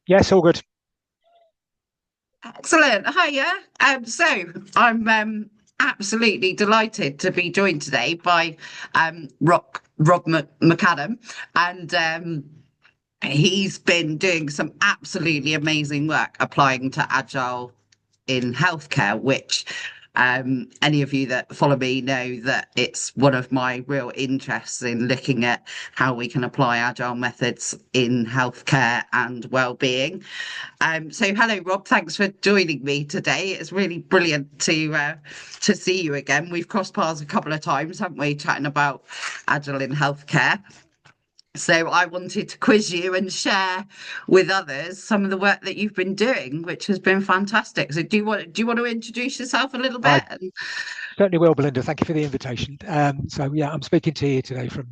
Yes, all good. Excellent. Hiya. So I'm absolutely delighted to be joined today by Rob MacAdam, and he's been doing some absolutely amazing work applying to Agile in healthcare, which any of you that follow me know that it's one of my real interests in looking at how we can apply Agile methods in healthcare and well-being. So hello, Rob. Thanks for joining me today. It's really brilliant to see you again. We've crossed paths a couple of times, haven't we, chatting about Agile in healthcare. So I wanted to quiz you and share with others some of the work that you've been doing, which has been fantastic. So do you want to introduce yourself a little I bit? certainly will, Belinda. Thank you for the invitation. Yeah, I'm speaking to you today from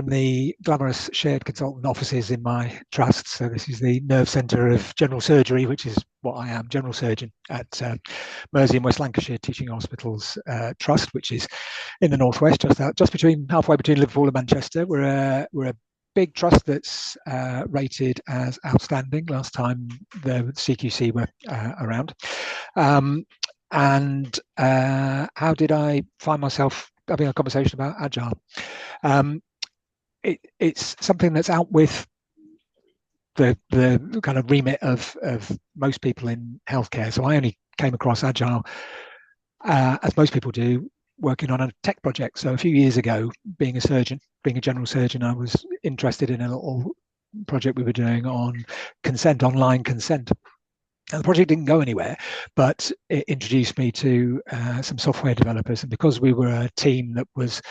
the glamorous shared consultant offices in my trust. So this is the Nerve Centre of General Surgery, which is what I am, general surgeon at Mersey in West Lancashire Teaching Hospitals Trust, which is in the northwest, just between halfway between Liverpool and Manchester. We're a big trust that's rated as outstanding. Last time the CQC were around. And how did I find myself having a conversation about Agile? Um, it's something that's out with the kind of remit of most people in healthcare. So I only came across Agile, as most people do, working on a tech project. So a few years ago, being a general surgeon, I was interested in a little project we were doing on online consent. And the project didn't go anywhere, but it introduced me to some software developers. And because we were a team that was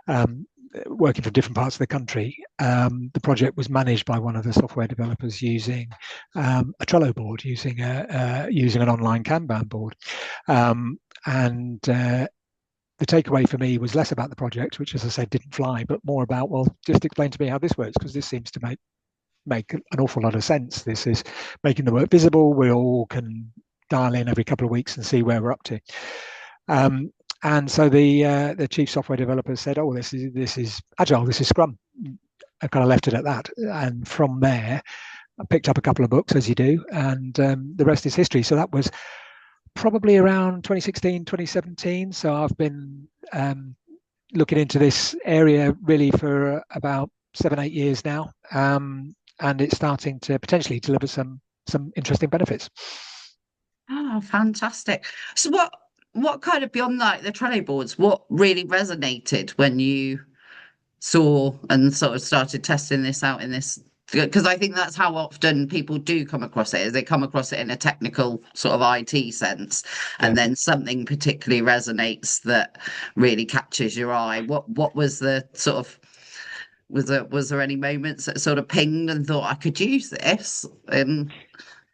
um, working from different parts of the country, the project was managed by one of the software developers using a Trello board, using an online Kanban board. And The takeaway for me was less about the project, which, as I said, didn't fly, but more about, well, just explain to me how this works, because this seems to make an awful lot of sense. This is making the work visible. We all can dial in every couple of weeks and see where we're up to. And so the chief software developer said, "Oh, this is Agile. This is Scrum." I kind of left it at that, and from there, I picked up a couple of books, as you do, and the rest is history. So that was probably around 2016, 2017. So I've been looking into this area really for about 7, 8 years now. And it's starting to potentially deliver some interesting benefits. Oh, fantastic. So what kind of beyond like the Trello boards, what really resonated when you saw and sort of started testing this out in this? Because I think that's how often people do come across it, is they come across it in a technical sort of IT sense, Yeah. and then something particularly resonates that really catches your eye. What was the sort of was there any moments that sort of pinged and thought I could use this in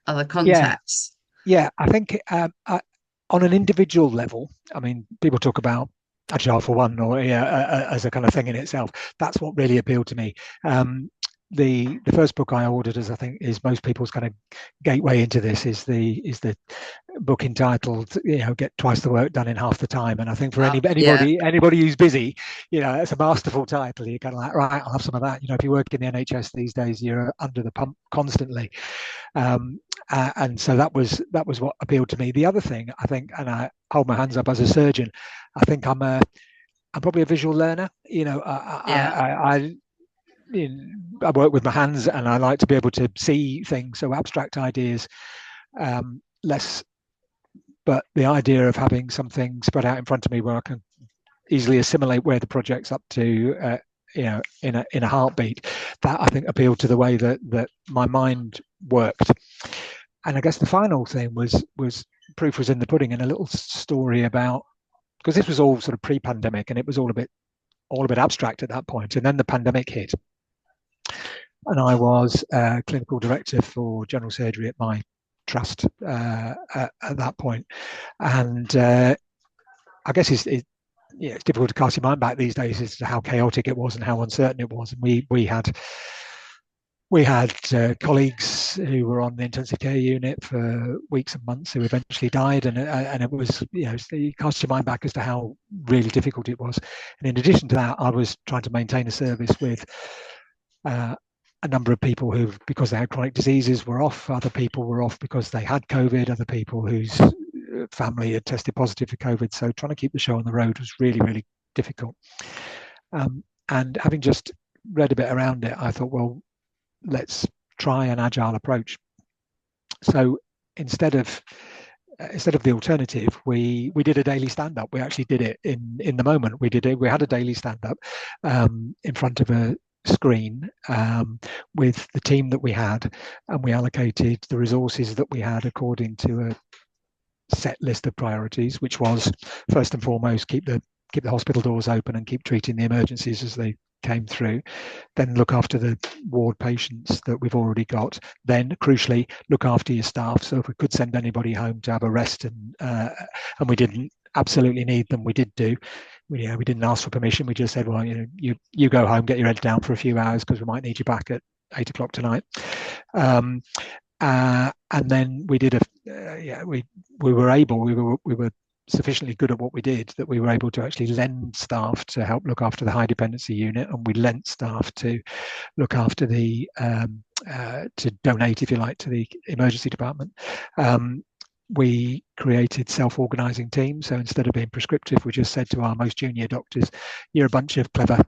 other Yeah, contexts? yeah. I think on an individual level, I mean, people talk about agile for one, or yeah, as a kind of thing in itself. That's what really appealed to me. The first book I ordered, as I think is most people's kind of gateway into this, is the book entitled, "Get twice the work done in half the time." And I think for Yeah. anybody who's busy, it's a masterful title. You're kind of like, right, I'll have some of that. If you work in the NHS these days, you're under the pump constantly. Um, and so that was what appealed to me. The other thing, I think, and I hold my hands up as a surgeon, I think I'm probably a visual learner. Yeah. I work with my hands, and I like to be able to see things. So abstract ideas, less. But the idea of having something spread out in front of me where I can easily assimilate where the project's up to, in a heartbeat, that I think appealed to the way that my mind worked. And I guess the final thing was proof was in the pudding, and a little story about, because this was all sort of pre-pandemic, and it was all a bit abstract at that point, and then the pandemic hit, and I was clinical director for general surgery at my trust at that point. And I guess it's difficult to cast your mind back these days as to how chaotic it was and how uncertain it was. And we had colleagues who were on the intensive care unit for weeks and months who eventually died, and it was, you cast your mind back as to how really difficult it was. And in addition to that, I was trying to maintain a service with a number of people who, because they had chronic diseases, were off. Other people were off because they had COVID. Other people whose family had tested positive for COVID. So trying to keep the show on the road was really, really difficult. And having just read a bit around it, I thought, well, let's try an agile approach. So instead of the alternative, we did a daily stand-up. We actually did it in the moment. We had a daily stand-up in front of a screen with the team that we had, and we allocated the resources that we had according to a set list of priorities, which was first and foremost keep the hospital doors open and keep treating the emergencies as they came through, then look after the ward patients that we've already got, then crucially look after your staff. So if we could send anybody home to have a rest, and we didn't absolutely need them, we did do. We didn't ask for permission. We just said, well, you go home, get your head down for a few hours because we might need you back at 8 o'clock tonight. And then we did we were sufficiently good at what we did that we were able to actually lend staff to help look after the high dependency unit, and we lent staff to look after the to donate, if you like, to the emergency department. We created self-organising teams. So instead of being prescriptive, we just said to our most junior doctors, you're a bunch of clever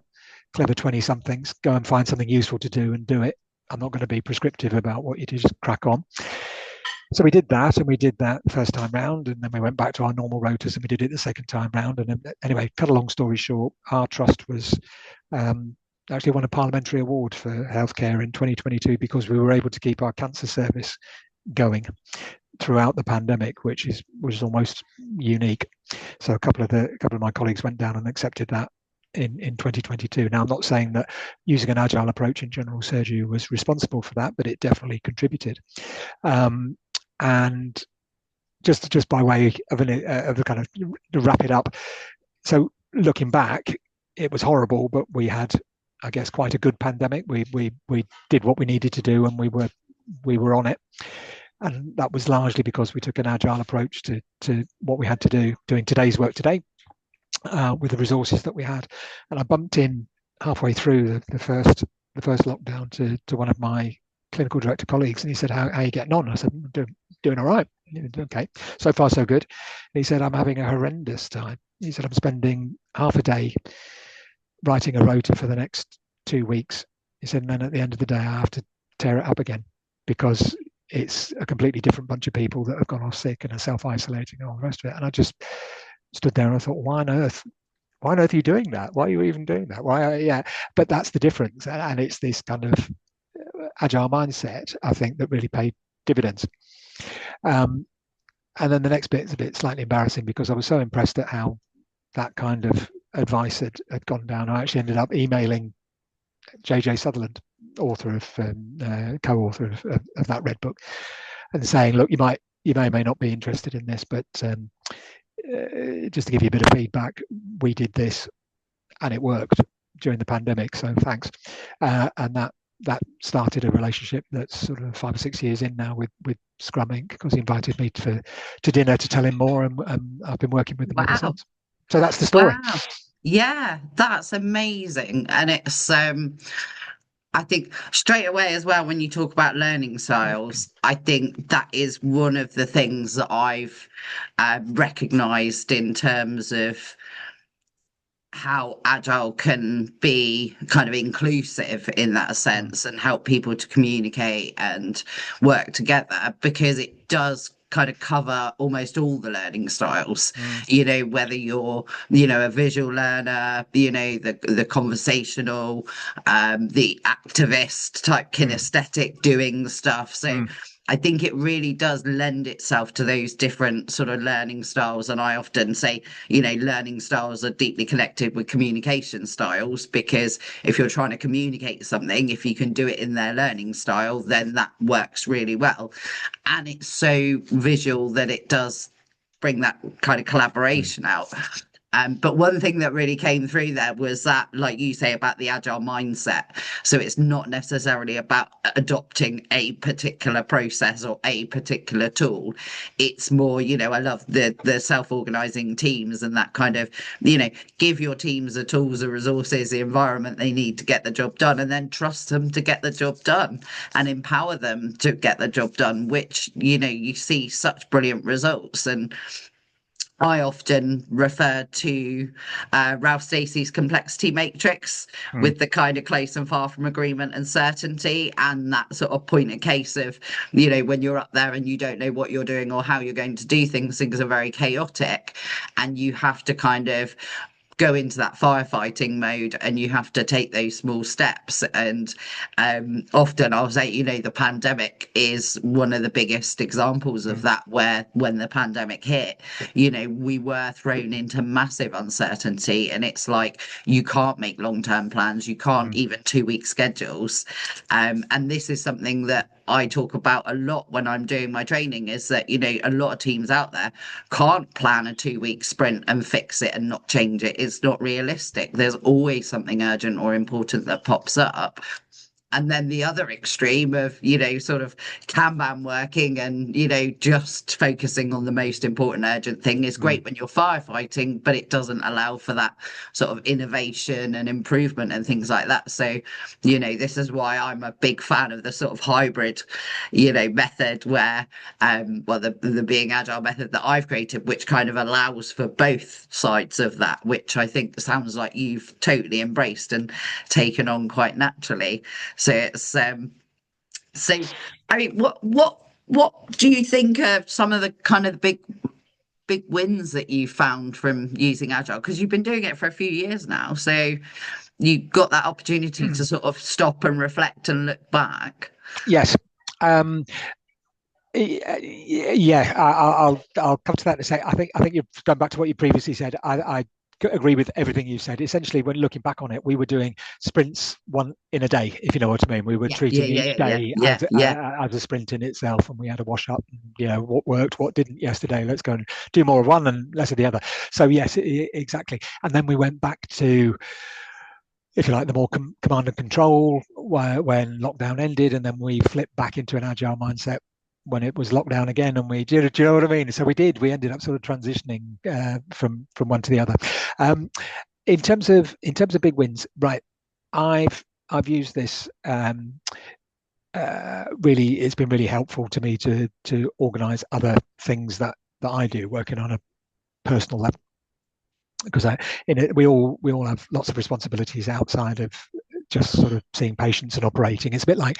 20-somethings, go and find something useful to do and do it. I'm not going to be prescriptive about what you do, just crack on. So we did that, and we did that the first time round, and then we went back to our normal rotas and we did it the second time round. And then, anyway, cut a long story short, our trust was actually won a parliamentary award for healthcare in 2022 because we were able to keep our cancer service going throughout the pandemic, which was almost unique. So a couple of my colleagues went down and accepted that in 2022. Now, I'm not saying that using an agile approach in general surgery was responsible for that, but it definitely contributed. And just by way of a kind of to wrap it up, so looking back, it was horrible, but we had, I guess, quite a good pandemic. We did what we needed to do, and we were on it. And that was largely because we took an agile approach to what we had to do, doing today's work today with the resources that we had. And I bumped in halfway through the first lockdown to one of my clinical director colleagues, and he said, how are you getting on? I said, doing all right. Okay, so far so good. And he said, I'm having a horrendous time. He said, I'm spending half a day writing a rota for the next 2 weeks. He said, and then at the end of the day, I have to tear it up again because it's a completely different bunch of people that have gone off sick and are self-isolating and all the rest of it. And I just stood there and I thought, why on earth are you doing that? Why are you even doing that? But that's the difference. And it's this kind of agile mindset, I think, that really paid dividends. And then the next bit is a bit slightly embarrassing because I was so impressed at how that kind of advice had gone down. I actually ended up emailing JJ Sutherland, author of co-author of that red book, and saying, look, you may not be interested in this, but just to give you a bit of feedback, we did this and it worked during the pandemic, so thanks. And that started a relationship that's sort of 5 or 6 years in now with Scrum Inc. because he invited me to dinner to tell him more, and I've been working with them ever since. So that's the story. Wow. Yeah, that's amazing. And it's I think straight away as well, when you talk about learning styles, I think that is one of the things that I've recognized in terms of how agile can be kind of inclusive in that sense and help people to communicate and work together, because it does kind of cover almost all the learning styles, whether you're, a visual learner, the conversational, the activist type kinesthetic doing stuff. So I think it really does lend itself to those different sort of learning styles. And I often say, learning styles are deeply connected with communication styles, because if you're trying to communicate something, if you can do it in their learning style, then that works really well. And it's so visual that it does bring that kind of collaboration out. But one thing that really came through there was that, like you say, about the agile mindset. So it's not necessarily about adopting a particular process or a particular tool. It's more, I love the self-organizing teams and that kind of, give your teams the tools, the resources, the environment they need to get the job done, and then trust them to get the job done and empower them to get the job done, which, you see such brilliant results. And I often refer to Ralph Stacey's complexity matrix with the kind of close and far from agreement and certainty, and that sort of point of case of, when you're up there and you don't know what you're doing or how you're going to do things, things are very chaotic, and you have to kind of go into that firefighting mode, and you have to take those small steps. And often I'll say, the pandemic is one of the biggest examples of that, where when the pandemic hit, we were thrown into massive uncertainty, and it's like you can't make long-term plans, you can't even 2-week schedules. And this is something that I talk about a lot when I'm doing my training, is that, a lot of teams out there can't plan a 2-week sprint and fix it and not change it. It's not realistic. There's always something urgent or important that pops up. And then the other extreme of, sort of Kanban working and, just focusing on the most important urgent thing is great when you're firefighting, but it doesn't allow for that sort of innovation and improvement and things like that. So, this is why I'm a big fan of the sort of hybrid, method where, the Being Agile method that I've created, which kind of allows for both sides of that, which I think sounds like you've totally embraced and taken on quite naturally. So it's I mean, what do you think of some of the kind of the big wins that you found from using Agile? Because you've been doing it for a few years now, so you got that opportunity to sort of stop and reflect and look back. Yes. Yeah, I'll come to that in a sec. I think you've gone back to what you previously said. I agree with everything you said. Essentially, when looking back on it, we were doing sprints one in a day, if you know what I mean. We were treating each day as a sprint in itself, and we had a wash up, and, what worked, what didn't yesterday. Let's go and do more of one and less of the other. So yes, exactly. And then we went back to, if you like, the more command and control when lockdown ended, and then we flipped back into an agile mindset when it was lockdown again, and do you know what I mean? So we ended up sort of transitioning from one to the other. In terms of big wins, right? I've used this. Really, it's been really helpful to me to organise other things that I do, working on a personal level, because we all have lots of responsibilities outside of just sort of seeing patients and operating. It's a bit like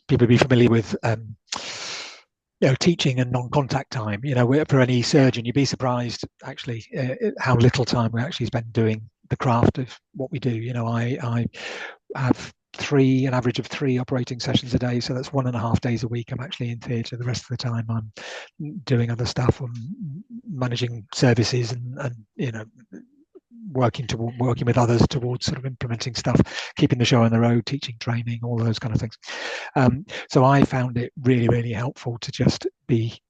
people be familiar with teaching and non-contact time. For any surgeon, you'd be surprised actually how little time we actually spend doing the craft of what we do. I have an average of 3 operating sessions a day, so that's 1.5 days a week I'm actually in theatre. The rest of the time I'm doing other stuff. I'm managing services and working with others towards sort of implementing stuff, keeping the show on the road, teaching, training, all those kind of things. So I found it really, really helpful to just be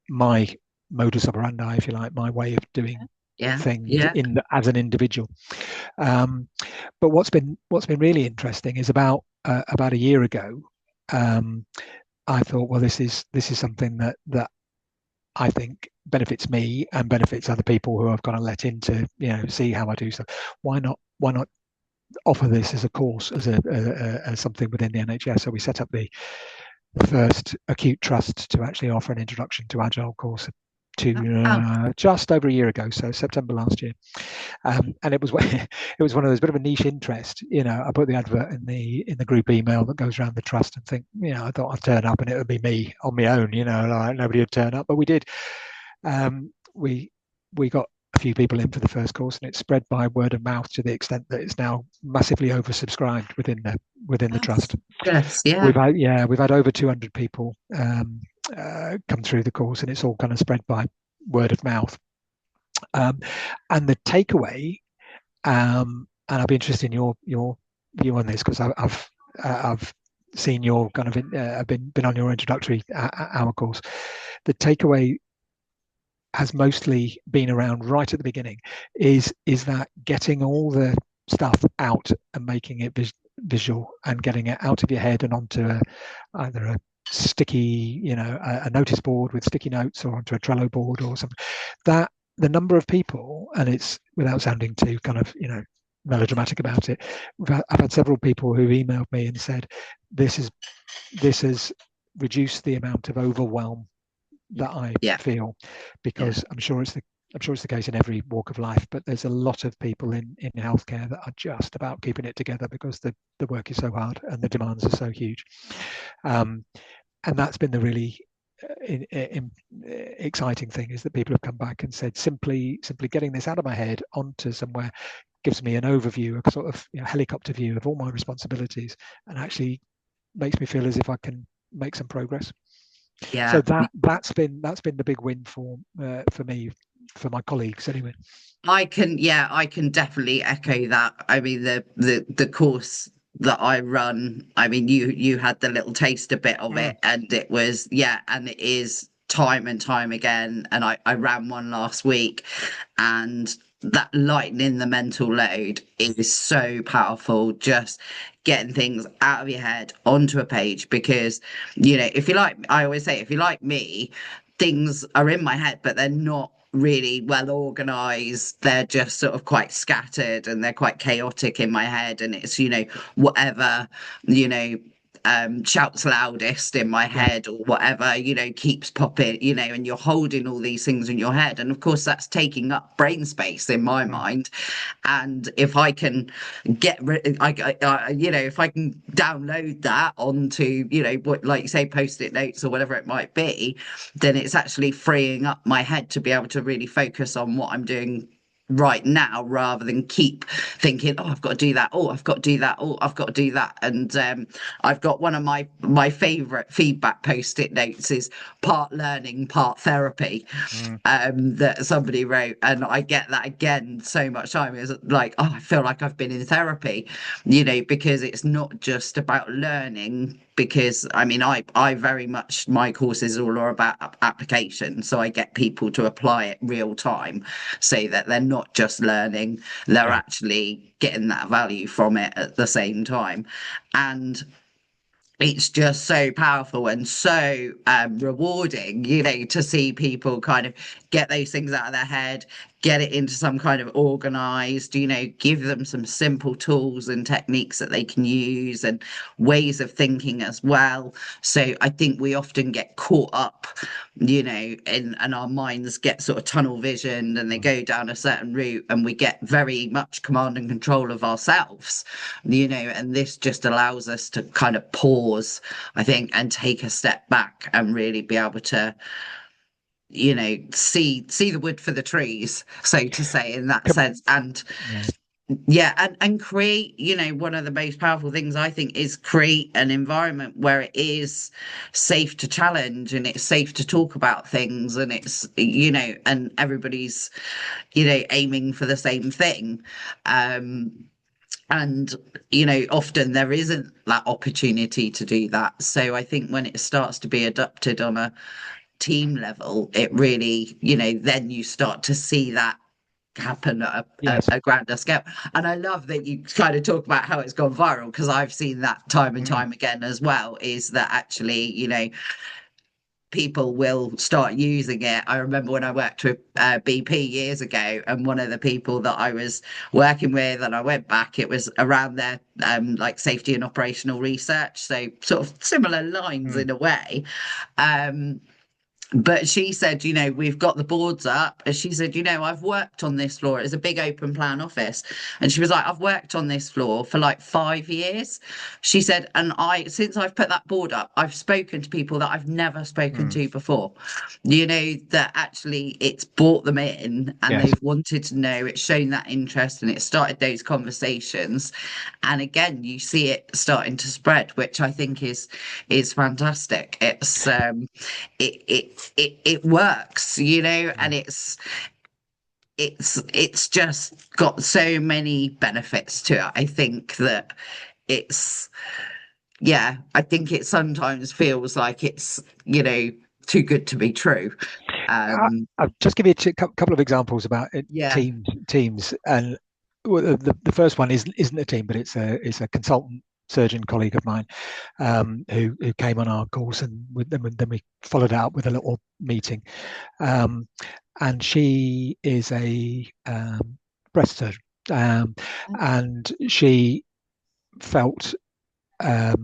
my modus operandi, if you like, my way of doing things as an individual. But what's been really interesting is about a year ago, I thought, well, this is something that I think benefits me and benefits other people who I've got to let in to see how I do stuff. Why not offer this as a course, as something within the NHS? So we set up the first acute trust to actually offer an introduction to Agile course just over a year ago, so September last year. And it was one of those bit of a niche interest. I put the advert in the group email that goes around the trust, and think, I thought I'd turn up and it would be me on my own, like nobody would turn up, but we did. We got a few people in for the first course, and it spread by word of mouth to the extent that it's now massively oversubscribed within the trust. Yes, yeah. We've had over 200 people come through the course, and it's all kind of spread by word of mouth. And the takeaway, and I'll be interested in your view on this, because I've seen your kind of been on your introductory hour course. The takeaway has mostly been around right at the beginning is that getting all the stuff out and making it visual and getting it out of your head and onto either a sticky, a notice board with sticky notes or onto a Trello board or something. That the number of people, and it's without sounding too kind of, melodramatic about it, I've had several people who emailed me and said, this has reduced the amount of overwhelm that I feel, because I'm sure it's the case in every walk of life, but there's a lot of people in healthcare that are just about keeping it together because the work is so hard and the demands are so huge. And that's been the really exciting thing, is that people have come back and said, simply getting this out of my head onto somewhere gives me an overview, a sort of helicopter view of all my responsibilities, and actually makes me feel as if I can make some progress. Yeah. So that's been the big win for me, for my colleagues anyway. I can definitely echo that. I mean, the course that I run, I mean, you had the little taster bit of it, and it was, and it is time and time again. And I ran one last week, and that lightening the mental load is so powerful. Just getting things out of your head onto a page, because, if you like, I always say, if you're like me, things are in my head, but they're not really well organized. They're just sort of quite scattered and they're quite chaotic in my head, and it's whatever shouts loudest in my head, or whatever keeps popping, and you're holding all these things in your head, and of course that's taking up brain space in my mind. And if I can get rid, if I can download that onto what, like you say, post-it notes or whatever it might be, then it's actually freeing up my head to be able to really focus on what I'm doing right now, rather than keep thinking, oh, I've got to do that, oh, I've got to do that, oh, I've got to do that. And I've got one of my favorite feedback post-it notes is part learning, part therapy, that somebody wrote, and I get that again so much time. It's like, oh, I feel like I've been in therapy, because it's not just about learning, because I mean, I very much, my courses all are about application, so I get people to apply it real time, so that they're not just learning, they're actually getting that value from it at the same time. And it's just so powerful and so rewarding, to see people kind of get those things out of their head, get it into some kind of organized, give them some simple tools and techniques that they can use, and ways of thinking as well. So I think we often get caught up, and our minds get sort of tunnel visioned, and they go down a certain route, and we get very much command and control of ourselves, and this just allows us to kind of pause, I think, and take a step back and really be able to see the wood for the trees, so to say, in that sense. And and create, one of the most powerful things I think is create an environment where it is safe to challenge, and it's safe to talk about things, and it's and everybody's aiming for the same thing. And often there isn't that opportunity to do that. So I think when it starts to be adopted on a team level, it really, then you start to see that happen at a grander scale. And I love that you kind of talk about how it's gone viral, because I've seen that time and time again as well, is that actually, people will start using it. I remember when I worked with BP years ago, and one of the people that I was working with, and I went back, it was around their like safety and operational research, so sort of similar lines in a way. But she said, we've got the boards up. And she said, I've worked on this floor. It's a big open plan office. And she was like, I've worked on this floor for like 5 years. She said, and since I've put that board up, I've spoken to people that I've never spoken to before, that actually it's brought them in, and they've wanted to know, it's shown that interest, and it started those conversations. And again, you see it starting to spread, which I think is fantastic. It's it works, and it's just got so many benefits to it. I think that I think it sometimes feels like it's, too good to be true. I'll just give you a couple of examples about Yeah. teams, and the first one isn't a team, but it's a consultant surgeon colleague of mine who came on our course, and then we followed it up with a little meeting. And she is a breast surgeon, and she felt that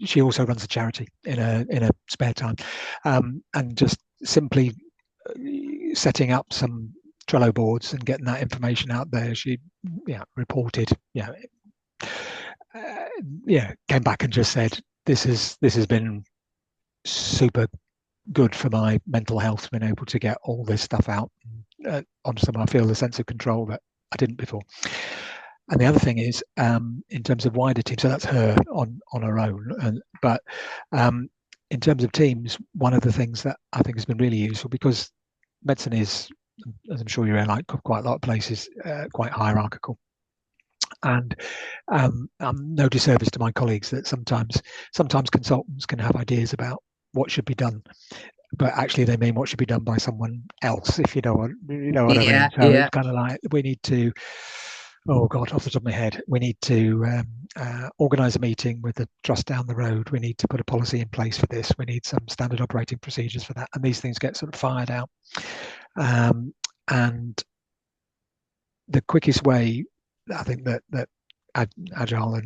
she also runs a charity in a spare time, and just simply setting up some Trello boards and getting that information out there. She reported, came back and just said, this has been super good for my mental health, being able to get all this stuff out onto someone. I feel a sense of control that I didn't before. And the other thing is, in terms of wider teams, so that's her on her own. But in terms of teams, one of the things that I think has been really useful, because medicine is, as I'm sure you're in, like quite a lot of places, quite hierarchical. And no disservice to my colleagues that sometimes consultants can have ideas about what should be done, but actually they mean what should be done by someone else, if you know what I mean. So it's kind of like, we need to, oh God, off the top of my head, we need to organise a meeting with the trust down the road. We need to put a policy in place for this. We need some standard operating procedures for that. And these things get sort of fired out. And the quickest way, I think, that Agile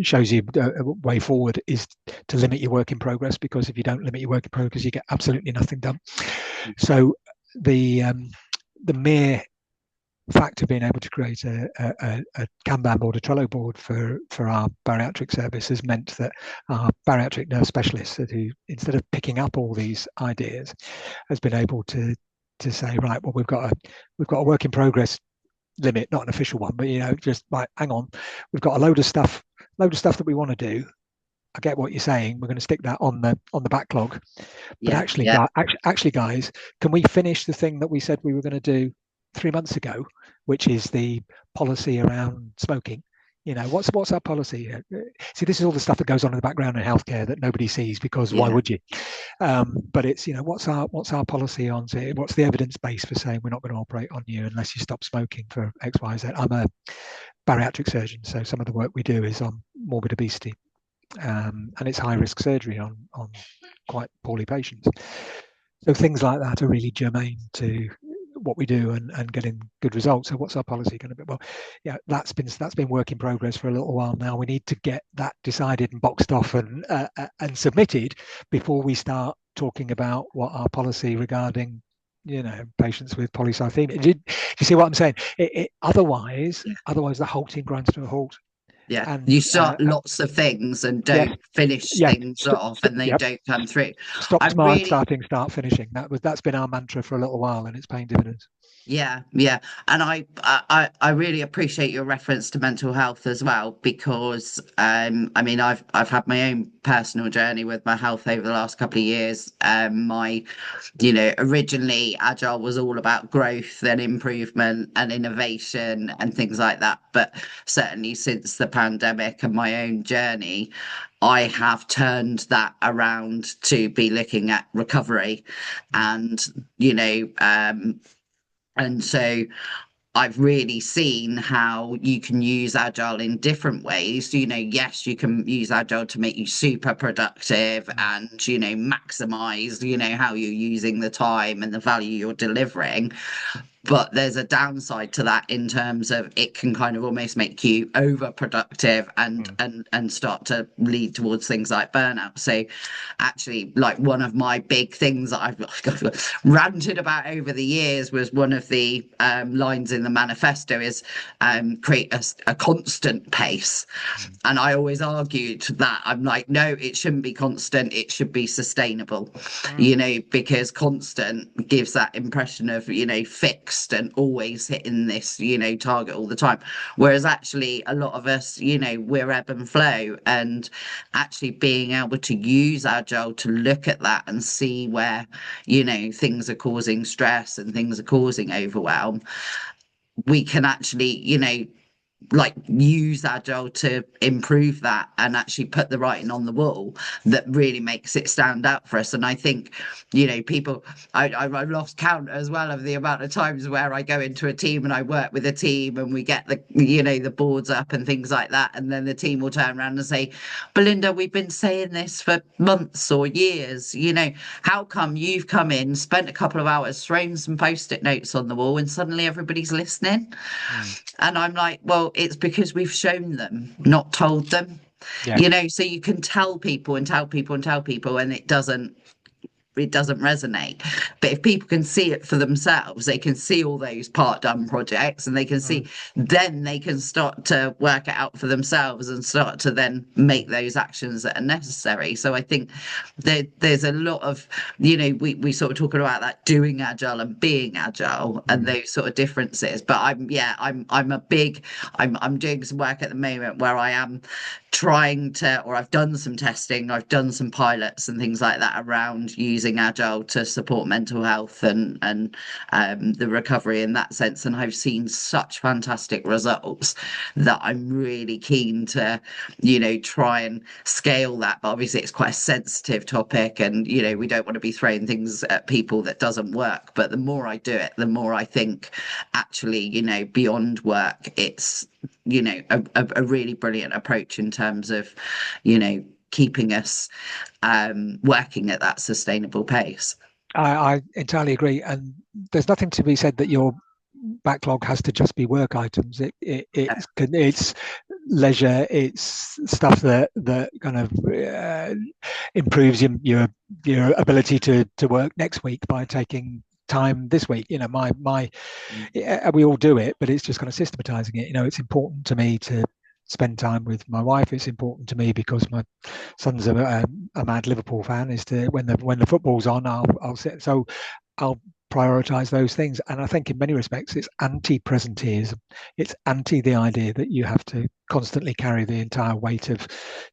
shows you a way forward is to limit your work in progress, because if you don't limit your work in progress, you get absolutely nothing done. So the mere fact of being able to create a Kanban board, a Trello board for our bariatric service, has meant that our bariatric nurse specialists, who, instead of picking up all these ideas, has been able to say, right, well, we've got a work in progress limit, not an official one, but just like, hang on, we've got a load of stuff that we want to do. I get what you're saying. We're going to stick that on the backlog. But actually, guys, can we finish the thing that we said we were going to do 3 months ago, which is the policy around smoking? What's our policy? See, this is all the stuff that goes on in the background in healthcare that nobody sees, because why would you? But it's, what's our policy on, say, what's the evidence base for saying we're not going to operate on you unless you stop smoking for X, Y, Z? I'm a bariatric surgeon, so some of the work we do is on morbid obesity, and it's high risk surgery on quite poorly patients. So things like that are really germane to what we do and getting good results. So what's our policy going to be? Well, that's been work in progress for a little while now. We need to get that decided and boxed off and submitted before we start talking about what our policy regarding patients with polycythemia. Do you see what I'm saying? Otherwise the whole team grinds to a halt. Yeah, and you start lots of things and don't finish things off, and they don't come through. Start finishing. That's been our mantra for a little while, and it's paying dividends. Yeah, and I really appreciate your reference to mental health as well, because I mean, I've had my own personal journey with my health over the last couple of years. Originally Agile was all about growth and improvement and innovation and things like that, but certainly since the pandemic and my own journey, I have turned that around to be looking at recovery, and and so I've really seen how you can use Agile in different ways. Yes, you can use Agile to make you super productive and, maximize, how you're using the time and the value you're delivering. But there's a downside to that in terms of it can kind of almost make you overproductive and start to lead towards things like burnout. So actually, like, one of my big things that I've ranted about over the years was one of the lines in the manifesto is create a constant pace. And I always argued that. I'm like, no, it shouldn't be constant. It should be sustainable, because constant gives that impression of, fixed and always hitting this, target all the time. Whereas actually a lot of us, we're ebb and flow, and actually being able to use Agile to look at that and see where, things are causing stress and things are causing overwhelm, we can actually, like use Agile to improve that and actually put the writing on the wall that really makes it stand out for us. And I think, people, I've lost count as well of the amount of times where I go into a team and I work with a team and we get the boards up and things like that. And then the team will turn around and say, Belinda, we've been saying this for months or years, how come you've come in, spent a couple of hours, thrown some post-it notes on the wall and suddenly everybody's listening? Mm. And I'm like, well, it's because we've shown them, not told them. Yeah. So you can tell people and tell people and tell people, and it doesn't resonate. But if people can see it for themselves, they can see all those part done projects and they can see, then they can start to work it out for themselves and start to then make those actions that are necessary. So I think there's a lot of, we sort of talking about that doing agile and being agile and those sort of differences. But I'm doing some work at the moment where I am trying to, or I've done some testing, I've done some pilots and things like that around using agile to support mental health and the recovery in that sense, and I've seen such fantastic results that I'm really keen to try and scale that. But obviously it's quite a sensitive topic, and we don't want to be throwing things at people that doesn't work. But the more I do it, the more I think actually beyond work, it's a really brilliant approach in terms of keeping us working at that sustainable pace. I entirely agree, and there's nothing to be said that your backlog has to just be work items. It's leisure, it's stuff that kind of improves your ability to work next week by taking time this week. We all do it, but it's just kind of systematizing it. It's important to me to spend time with my wife. It's important to me because my son's a mad Liverpool fan. Is to when the football's on, I'll sit. So I'll prioritize those things. And I think in many respects it's anti-presenteeism. It's anti the idea that you have to constantly carry the entire weight of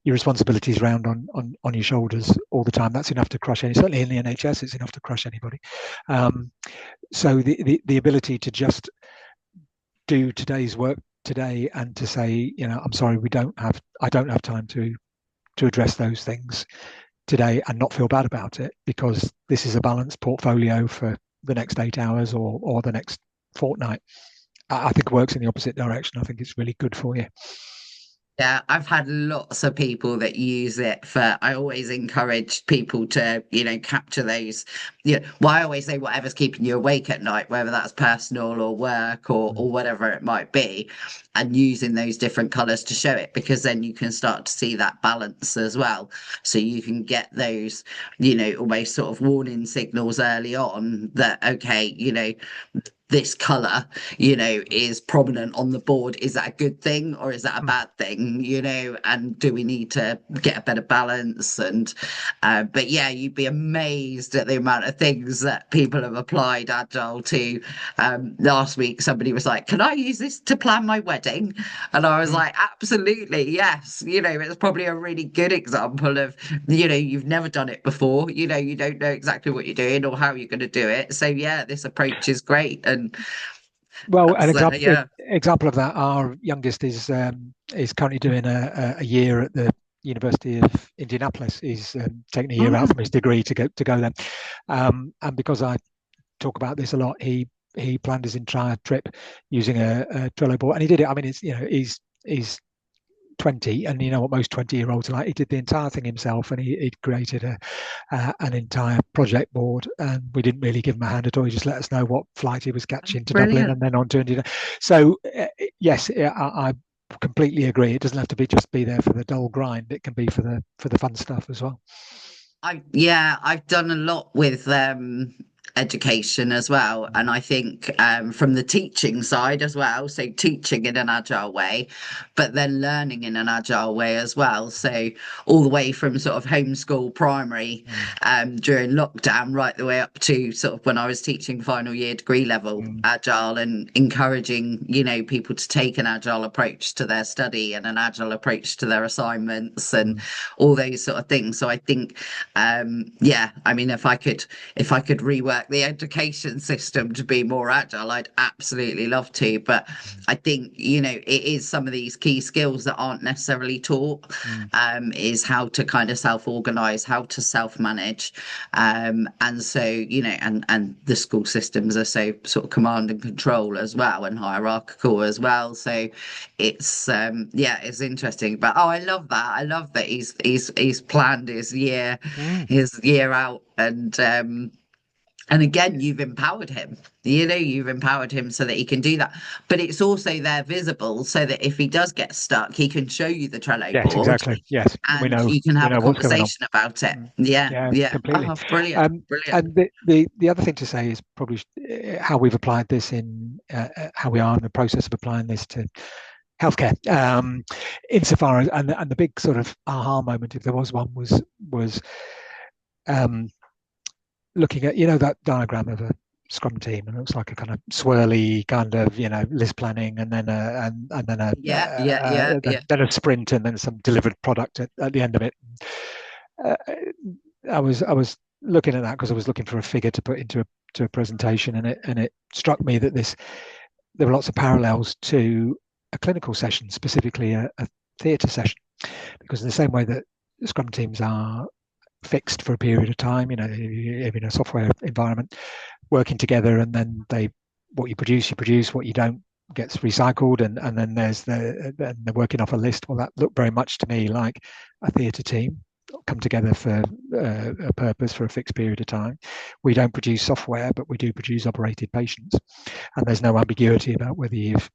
your responsibilities around on your shoulders all the time. That's enough to crush any, certainly in the NHS, it's enough to crush anybody. So the ability to just do today's work today and to say, I'm sorry, I don't have time to address those things today, and not feel bad about it because this is a balanced portfolio for the next 8 hours or the next fortnight. I think works in the opposite direction. I think it's really good for you. Yeah, I've had lots of people that use it for, I always encourage people to, capture those, well, I always say whatever's keeping you awake at night, whether that's personal or work or whatever it might be, and using those different colours to show it, because then you can start to see that balance as well. So you can get those, almost sort of warning signals early on that, okay, this colour, is prominent on the board. Is that a good thing or is that a bad thing? And do we need to get a better balance? And but yeah, you'd be amazed at the amount of things that people have applied agile to. Last week somebody was like, can I use this to plan my wedding? And I was like, absolutely, yes. It's probably a really good example of you've never done it before, you don't know exactly what you're doing or how you're going to do it. So yeah, this approach is great. And well, an example of that, our youngest is currently doing a year at the University of Indianapolis. He's taking a year out from his degree to go there, and because I talk about this a lot, he planned his entire trip using a Trello board, and he did it. I mean, it's he's 20, and what most 20-year-olds are like. He did the entire thing himself, and he'd created an entire project board, and we didn't really give him a hand at all. He just let us know what flight he was catching to Dublin and then on to India. So yes, I completely agree. It doesn't have to just be there for the dull grind. It can be for the fun stuff as well. I've done a lot with education as well, and I think from the teaching side as well, so teaching in an agile way, but then learning in an agile way as well, so all the way from sort of homeschool primary during lockdown right the way up to sort of when I was teaching final year degree level agile, and encouraging people to take an agile approach to their study and an agile approach to their assignments and all those sort of things. So I think I mean, if I could rework like the education system to be more agile, I'd absolutely love to. But I think, it is some of these key skills that aren't necessarily taught, is how to kind of self-organize, how to self-manage. And so, and the school systems are so sort of command and control as well, and hierarchical as well. So it's it's interesting. But I love that. I love that he's planned his year out, and again, you've empowered him. You've empowered him so that he can do that. But it's also there visible so that if he does get stuck, he can show you the Trello Yes, board, exactly. Yes, we and know you can have a what's going on. conversation about it. Yeah. Completely. Oh, brilliant. And the other thing to say is probably how we've applied this in how we are in the process of applying this to healthcare. Insofar as and the big sort of aha moment, if there was one, was looking at that diagram of a Scrum team, and it looks like a kind of swirly kind of list planning, and then a then a sprint, and then some delivered product at the end of it. I was looking at that because I was looking for a figure to put into a presentation, and it struck me that there were lots of parallels to a clinical session, specifically a theatre session, because in the same way that Scrum teams are fixed for a period of time, in a software environment, working together, and then what you produce, what you don't gets recycled, and then they're working off a list. Well, that looked very much to me like a theatre team come together for a purpose for a fixed period of time. We don't produce software, but we do produce operated patients, and there's no ambiguity about whether you've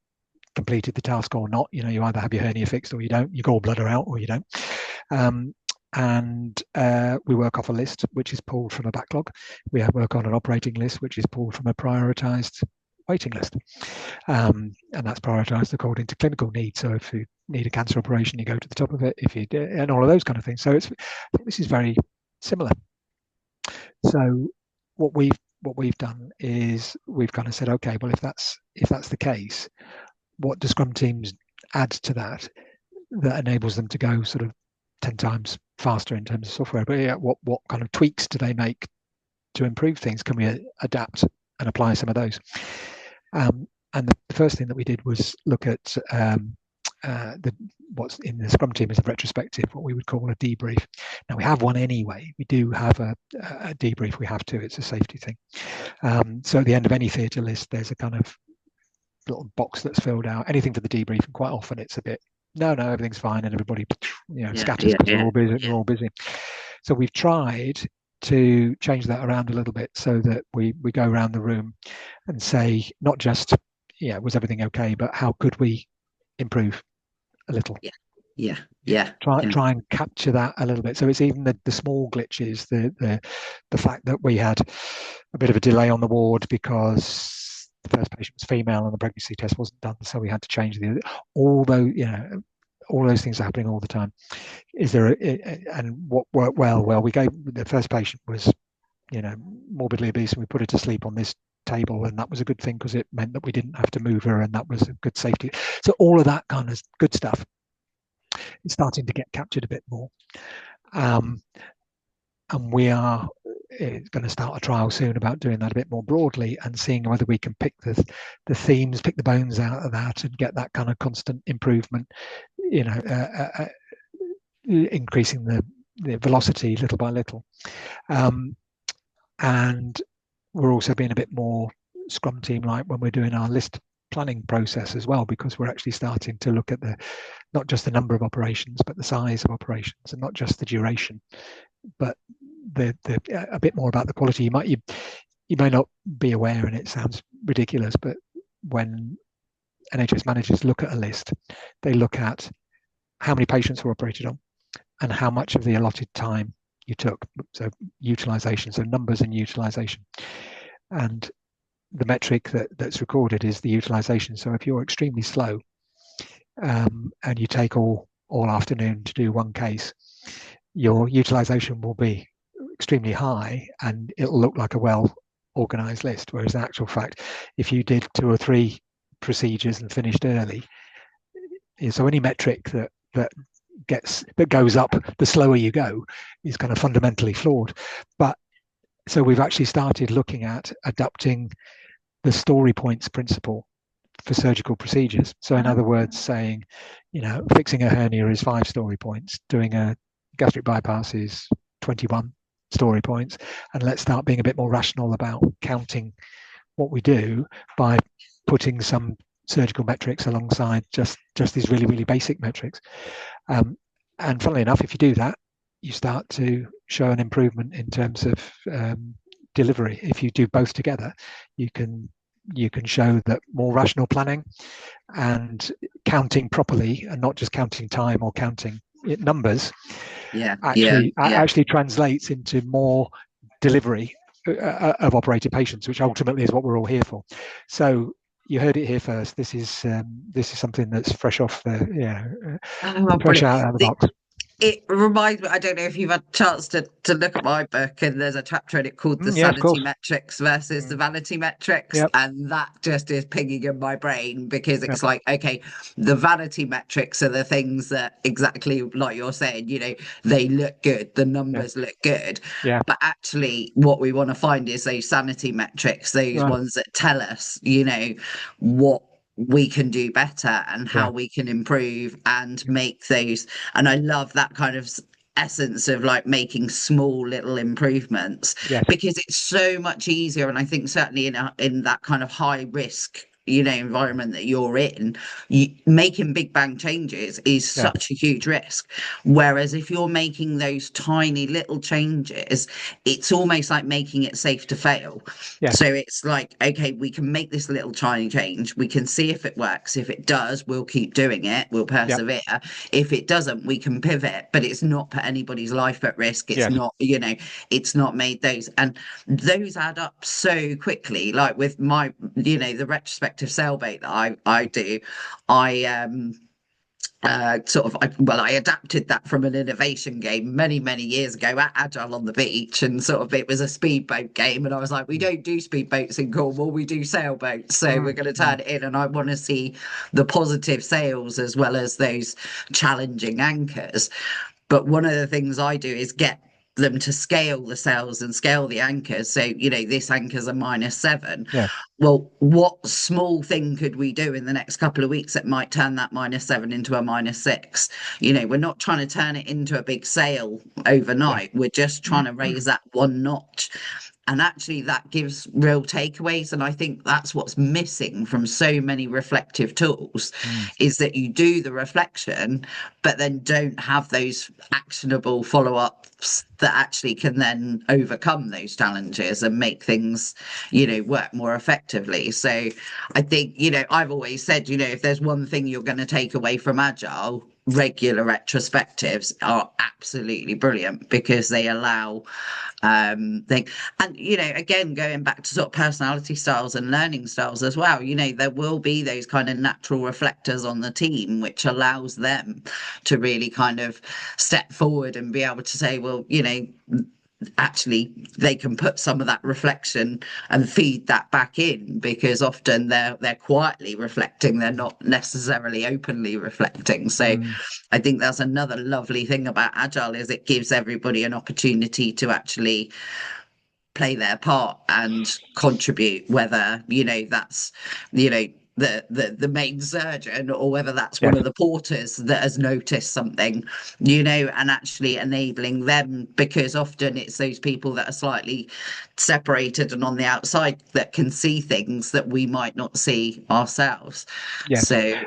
completed the task or not. You either have your hernia fixed or you don't, your gallbladder out or you don't. And we work off a list which is pulled from a backlog. We work on an operating list which is pulled from a prioritized waiting list, and that's prioritized according to clinical needs. So if you need a cancer operation, you go to the top of it. If you do, and all of those kind of things. So I think this is very similar. So what we've done is we've kind of said, okay, well, if that's the case, what do Scrum teams add to that enables them to go sort of 10 times faster in terms of software? But what kind of tweaks do they make to improve things? Can we adapt and apply some of those? And the first thing that we did was look at what's in the Scrum team is a retrospective, what we would call a debrief. Now we have one anyway. We do have a debrief. We have to. It's a safety thing. So at the end of any theatre list, there's a kind of little box that's filled out. Anything for the debrief, and quite often it's a bit no, everything's fine, and everybody scatters because we're all busy. We're all busy. So we've tried to change that around a little bit so that we go around the room and say not just was everything okay, but how could we improve a little? Try and capture that a little bit. So it's even the small glitches, the fact that we had a bit of a delay on the ward because the first patient was female and the pregnancy test wasn't done, so we had to change all those things are happening all the time. Is there and what worked well? Well, we gave the first patient was morbidly obese, and we put her to sleep on this table, and that was a good thing because it meant that we didn't have to move her, and that was a good safety. So all of that kind of good stuff is starting to get captured a bit more, and we are going to start a trial soon about doing that a bit more broadly and seeing whether we can pick the themes, pick the bones out of that, and get that kind of constant improvement, increasing the velocity little by little. And we're also being a bit more Scrum team like when we're doing our list planning process as well, because we're actually starting to look at not just the number of operations, but the size of operations, and not just the duration, but a bit more about the quality. You may not be aware, and it sounds ridiculous, but when NHS managers look at a list, they look at how many patients were operated on and how much of the allotted time you took. So utilization, so numbers and utilization. And the metric that's recorded is the utilization. So if you're extremely slow and you take all afternoon to do one case, your utilization will be extremely high and it'll look like a well organized list. Whereas in actual fact, if you did 2 or 3 procedures and finished early, so any metric that goes up the slower you go is kind of fundamentally flawed. But So we've actually started looking at adapting the story points principle for surgical procedures. So in other words, saying, fixing a hernia is 5 story points, doing a gastric bypass is 21 story points, and let's start being a bit more rational about counting what we do by putting some surgical metrics alongside just these really, really basic metrics. And funnily enough, if you do that, you start to show an improvement in terms of delivery. If you do both together, you can show that more rational planning and counting properly, and not just counting time or counting numbers, actually translates into more delivery of operated patients, which ultimately is what we're all here for. So you heard it here first. This is something that's fresh off the fresh out of the box. It reminds me, I don't know if you've had a chance to look at my book, and there's a chapter in it called the sanity metrics versus the vanity metrics. Yep. And that just is pinging in my brain, because it's like, okay, the vanity metrics are the things that, exactly like you're saying, they look good, the numbers look good. Yeah. But actually what we want to find is those sanity metrics, those ones that tell us, what we can do better and how we can improve and make those. And I love that kind of essence of like making small little improvements, because it's so much easier. And I think certainly in that kind of high risk environment that you're in, making big bang changes is such a huge risk. Whereas if you're making those tiny little changes, it's almost like making it safe to fail. So it's like, okay, we can make this little tiny change, we can see if it works. If it does, we'll keep doing it, we'll persevere. If it doesn't, we can pivot, but it's not put anybody's life at risk. It's not, it's not made those, and those add up so quickly. Like with my, the retrospective sailboat that I do, I adapted that from an innovation game many years ago at Agile on the Beach, and sort of it was a speedboat game, and I was like, we don't do speedboats in Cornwall, we do sailboats, so we're going to turn it in. And I want to see the positive sails as well as those challenging anchors. But one of the things I do is get them to scale the sails and scale the anchors. So, this anchor's a -7. Yeah. Well, what small thing could we do in the next couple of weeks that might turn that -7 into a -6? We're not trying to turn it into a big sail overnight. Yeah. We're just trying to raise that one notch. And actually that gives real takeaways. And I think that's what's missing from so many reflective tools, is that you do the reflection, but then don't have those actionable follow-ups that actually can then overcome those challenges and make things, work more effectively. So I think, I've always said, if there's one thing you're going to take away from Agile, regular retrospectives are absolutely brilliant, because they allow again, going back to sort of personality styles and learning styles as well, there will be those kind of natural reflectors on the team, which allows them to really kind of step forward and be able to say, well, actually they can put some of that reflection and feed that back in, because often they're quietly reflecting, they're not necessarily openly reflecting. So I think that's another lovely thing about Agile, is it gives everybody an opportunity to actually play their part and contribute, whether that's the main surgeon, or whether that's one of the porters that has noticed something, and actually enabling them, because often it's those people that are slightly separated and on the outside that can see things that we might not see ourselves. So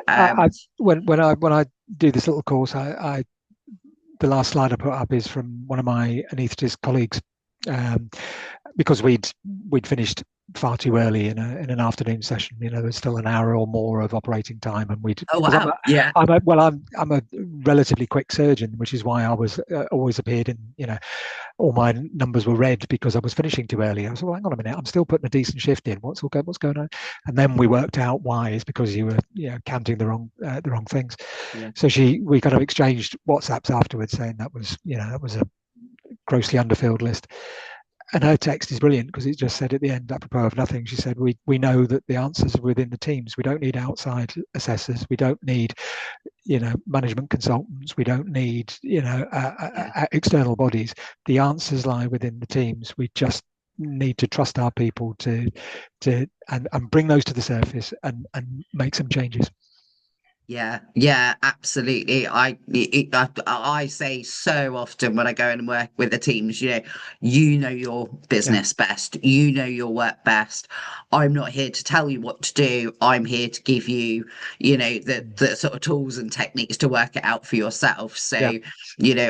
when I do this little course, I the last slide I put up is from one of my anaesthetist colleagues, because we'd finished far too early in an afternoon session. There's still an hour or more of operating time, and I'm a relatively quick surgeon, which is why I was always appeared in, all my numbers were red, because I was finishing too early. I was like, hang on a minute, I'm still putting a decent shift in. What's going on? And then we worked out why. Is because you were counting the wrong things. Yeah. So we kind of exchanged WhatsApps afterwards, saying that was a grossly underfilled list. And her text is brilliant, because it just said at the end, apropos of nothing, she said, we know that the answers are within the teams. We don't need outside assessors. We don't need, management consultants. We don't need, external bodies. The answers lie within the teams. We just need to trust our people and bring those to the surface and make some changes. Yeah, yeah, absolutely. I say so often when I go and work with the teams, you know your Yeah, business best, you know your work best. I'm not here to tell you what to do. I'm here to give you, the sort of tools and techniques to work it out for yourself. yeah, So,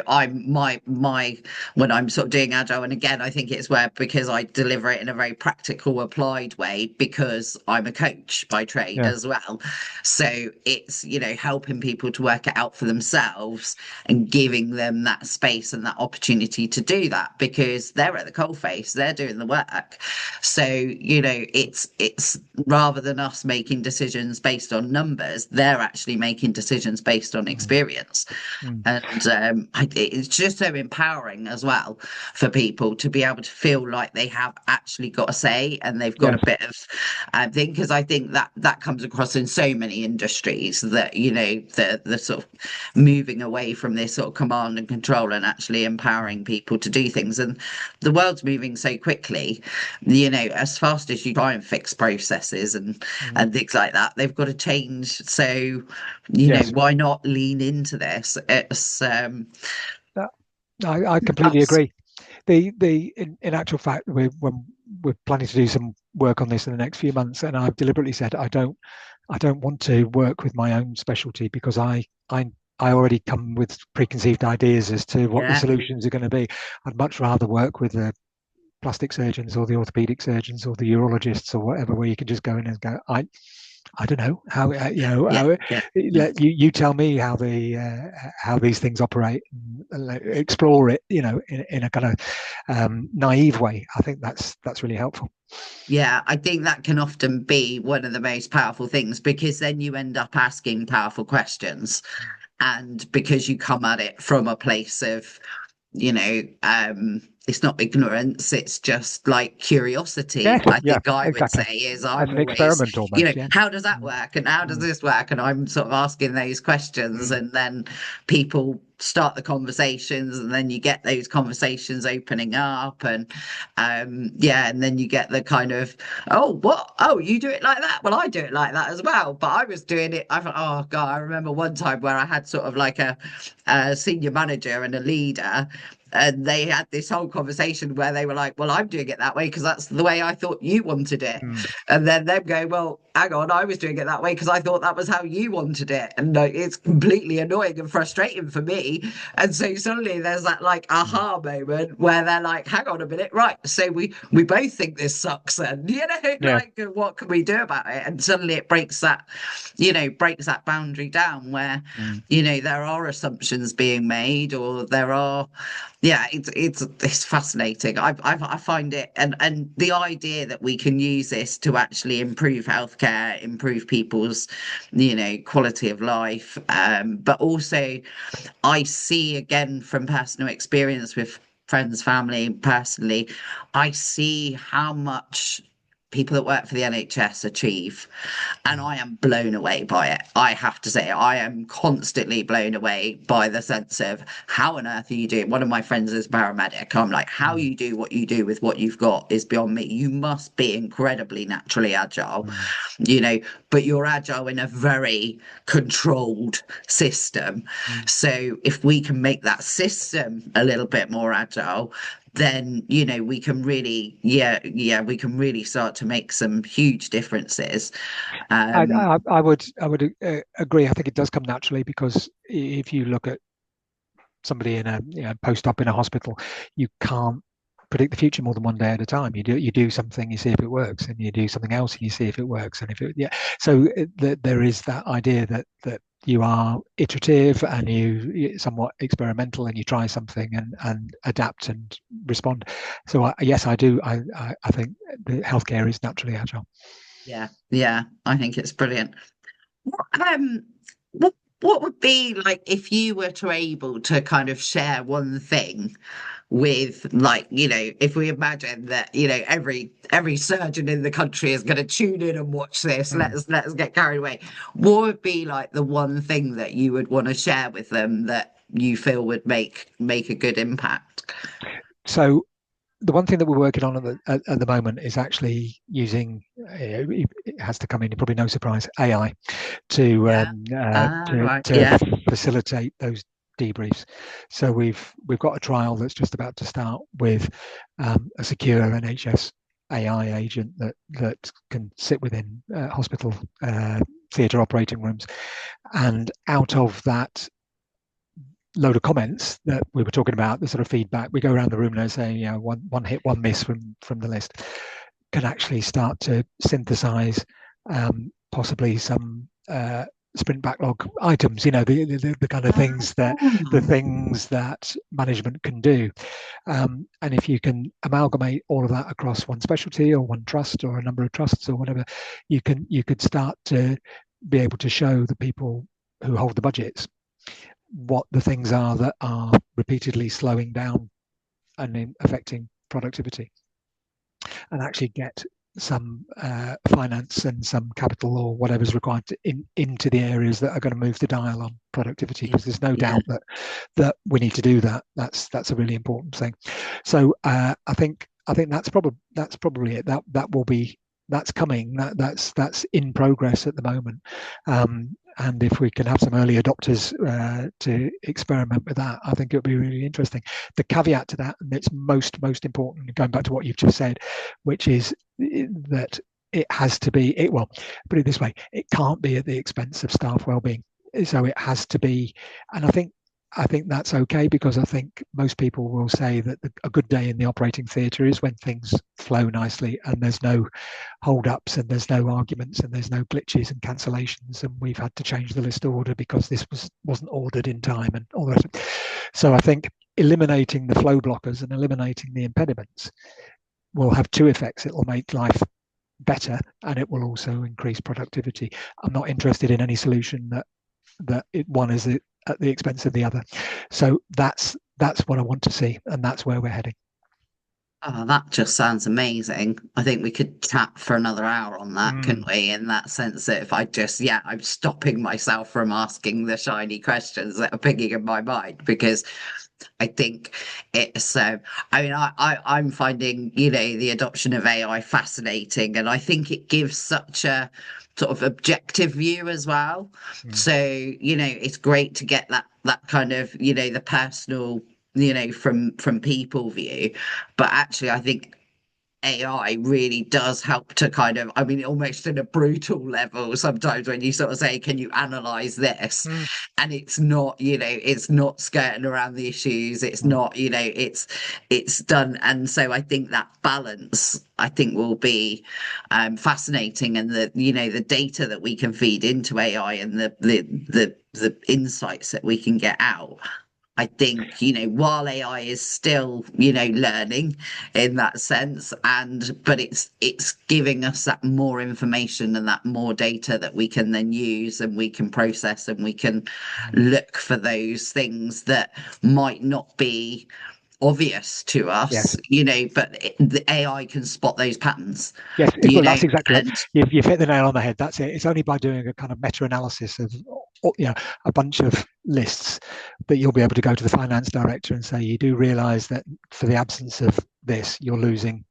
I'm my when I'm sort of doing agile, and again, I think it's where because I deliver it in a very practical, applied way because I'm a coach by trade yeah, as well. So it's, helping people to work it out for themselves and giving them that space and that opportunity to do that because they're at the coalface, they're doing the work. So, it's rather than us making decisions based on numbers, they're actually making decisions based on mm, experience. mm, And it's just so empowering as well for people to be able to feel like they have actually got a say and they've got a yes, bit of thing. Because I think that comes across in so many industries that, the sort of moving away from this sort of command and control and actually empowering people to do things. And the world's moving so quickly, as fast as you try and fix processes mm, and things like that, they've got to change. So, yes. why not lean into this? It's That, I completely us. agree. In actual fact, we're planning to do some work on this in the next few months, and I've deliberately said I don't want to work with my own specialty because I already come with preconceived ideas as to what the Yeah, solutions are going to be. I'd much rather work with the plastic surgeons or the orthopedic surgeons or the urologists or whatever, where you can just go in and go, I don't know how yeah, yeah. you tell me how these things operate and explore it in a kind of naive way. I think that's really helpful. Yeah, I think that can often be one of the most powerful things because then you end up asking powerful questions. And because you come at it from a place of it's not ignorance, it's just like curiosity. Yes, I yeah, think I would say exactly. is As I'm an always, experiment almost. Yeah. how does that Mm, work and how does mm, this work? And I'm sort of asking those questions, mm, and then people start the conversations, and then you get those conversations opening up, and yeah, and then you get the kind of, oh, what? Oh, you do it like that? Well, I do it like that as well. But I was doing it. I thought, oh God, I remember one time where I had sort of like a senior manager and a leader. And they had this whole conversation where they were like, well, I'm doing it that way because that's the way I thought you wanted it. mm. And then them going, well, hang on, I was doing it that way because I thought that was how you wanted it. And it's completely annoying and frustrating for me. And so suddenly there's that like Mm. aha moment where they're like, hang on a minute, right. So we both think this sucks and Yeah. like what can we do about it? And suddenly it breaks that boundary down where, Mm. there are assumptions being made or there are yeah, it's fascinating. I find it and the idea that we can use this to actually improve healthcare, improve people's, quality of life. But also I see again from personal experience with friends, family, personally, I see how much people that work for the NHS achieve. And Mm. I am blown away by it. I have to say, I am constantly blown away by the sense of how on earth are you doing? One of my friends is a paramedic. I'm like, how Mm. you do what you do with what you've got is beyond me. You must be incredibly naturally agile, Mm. you know, but you're agile in a very controlled system. Mm. So if we can make that system a little bit more agile, then we can really we can really start to make some huge differences. um I would agree. I think it does come naturally because if you look at somebody in a post-op in a hospital, you can't predict the future more than one day at a time. You do something, you see if it works, and you do something else, and you see if it works. And if it so there is that idea that you are iterative and you somewhat experimental, and you try something and adapt and respond. So yes, I do. I think the healthcare is naturally agile. yeah, I think it's brilliant. Um, what would be like if you were to able to kind of share one thing with like, if we imagine that, every surgeon in the country is going to tune in and watch this, Mm. let us get carried away. What would be like the one thing that you would want to share with them that you feel would make a good impact? So the one thing that we're working on at the moment is actually using, it has to come in, probably no surprise, AI to Right. to facilitate those debriefs. So we've got a trial that's just about to start with a secure NHS AI agent that can sit within hospital theatre operating rooms, and out of that load of comments that we were talking about, the sort of feedback, we go around the room now saying, one hit, one miss from the list, can actually start to synthesize possibly some sprint backlog items, the kind of things that management can do. And if you can amalgamate all of that across one specialty or one trust or a number of trusts or whatever, you could start to be able to show the people who hold the budgets what the things are that are repeatedly slowing down and affecting productivity, and actually get some finance and some capital or whatever's required into the areas that are going to move the dial on productivity, because there's no doubt that we need to do that. That's a really important thing. So I think that's probably it. That's coming. That's in progress at the moment. And if we can have some early adopters to experiment with that, I think it would be really interesting. The caveat to that, and it's most important, going back to what you've just said, which is that it has to be, well, put it this way, it can't be at the expense of staff wellbeing. So it has to be, and I think that's okay, because I think most people will say that a good day in the operating theatre is when things flow nicely and there's no hold-ups and there's no arguments and there's no glitches and cancellations and we've had to change the list order because this wasn't ordered in time and all that. So I think eliminating the flow blockers and eliminating the impediments will have two effects. It will make life better and it will also increase productivity. I'm not interested in any solution that one is at the expense of the other. So that's what I want to see, and that's where we're heading. Oh, that just sounds amazing. I think we could tap for another hour on that, couldn't we? In that sense that if I just, I'm stopping myself from asking the shiny questions that are picking in my mind, because I think it's, I'm finding, the adoption of AI fascinating, and I think it gives such a sort of objective view as well. So, it's great to get that kind of, the personal, from people view. But actually, I think AI really does help to kind of, almost at a brutal level sometimes, when you sort of say, can you analyze this? And it's not, it's not skirting around the issues. It's not, it's done. And so I think that balance, will be fascinating. And the data that we can feed into AI and the insights that we can get out. I think, while AI is still, learning in that sense, but it's giving us that more information and that more data that we can then use and we can process, and we can look for those things that might not be obvious to us, but the AI can spot those patterns. Yes, well, that's exactly it. You've hit the nail on the head. That's it. It's only by doing a kind of meta-analysis of, a bunch of lists that you'll be able to go to the finance director and say, you do realise that for the absence of this, you're losing